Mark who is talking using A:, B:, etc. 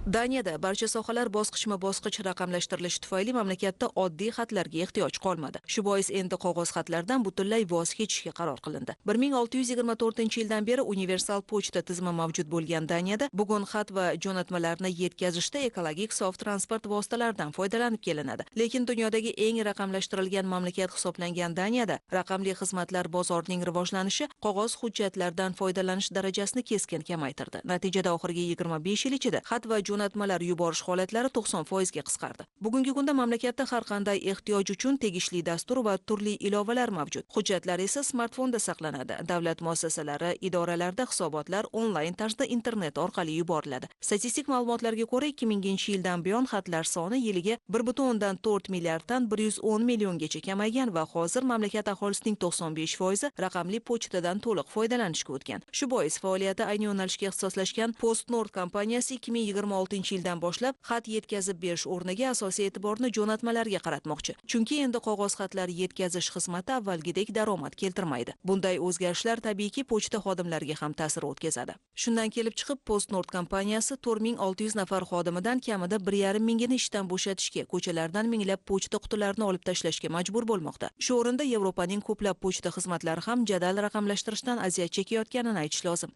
A: Daniyada barcha sohalar bosqichma-bosqich raqamlashtirilishi tufayli mamlakatda oddiy xatlarga ehtiyoj qolmadi. Shu bois endi qog'oz xatlardan butunlay voz kechishga qaror qilindi. 1624-yildan beri universal pochta tizimi mavjud bo'lgan Daniyada bugun xat va jo'natmalarni yetkazishda ekologik sof transport vositalaridan foydalanib kelinadi. Lekin dunyodagi eng raqamlashtirilgan mamlakat hisoblangan Daniyada raqamli xizmatlar bozorining rivojlanishi qog'oz hujjatlardan foydalanish darajasini keskin kamaytirdi. Natijada oxirgi 25 yil ichida xat va jo'natmalar yuborish holatlari 90% ga qisqardi. Bugungi kunda mamlakatda har qanday ehtiyoj uchun tegishli dastur va turli ilovalar mavjud. Hujjatlar esa smartfonda saqlanadi. Davlat muassasalari, idoralarda hisobotlar onlayn tarzda internet orqali yuboriladi. Statistik ma'lumotlarga ko'ra 2000-yildan buyon xatlar soni yiliga 1,4 milliarddan 110 milliongacha kamaygan va hozir mamlakat aholisining 95% raqamli pochtadan to'liq foydalanishga o'tgan. Shu bois faoliyati ayni yo'nalishga ixtisoslashgan PostNord kompaniyasi 2026-yildan boshlab xat yetkazib berish o'rniga asosiy e'tiborni jo'natmalarga qaratmoqchi. Chunki endi qog'oz xatlar yetkazish xizmati avvalgidek daromad keltirmaydi. Bunday o'zgarishlar tabiiyki pochta xodimlariga ham ta'sir o'tkazadi. Shundan kelib chiqib PostNord kompaniyasi 4600 nafar xodimidan kamida 1,5 mingini ishdan bo'shatishga, ko'chalardan minglab pochta qutilarini olib tashlashga majbur bo'lmoqda. Shu o'rinda Yevropaning ko'plab pochta xizmatlari ham jadal raqamlashtirishdan aziyat chekayotganini aytish lozim.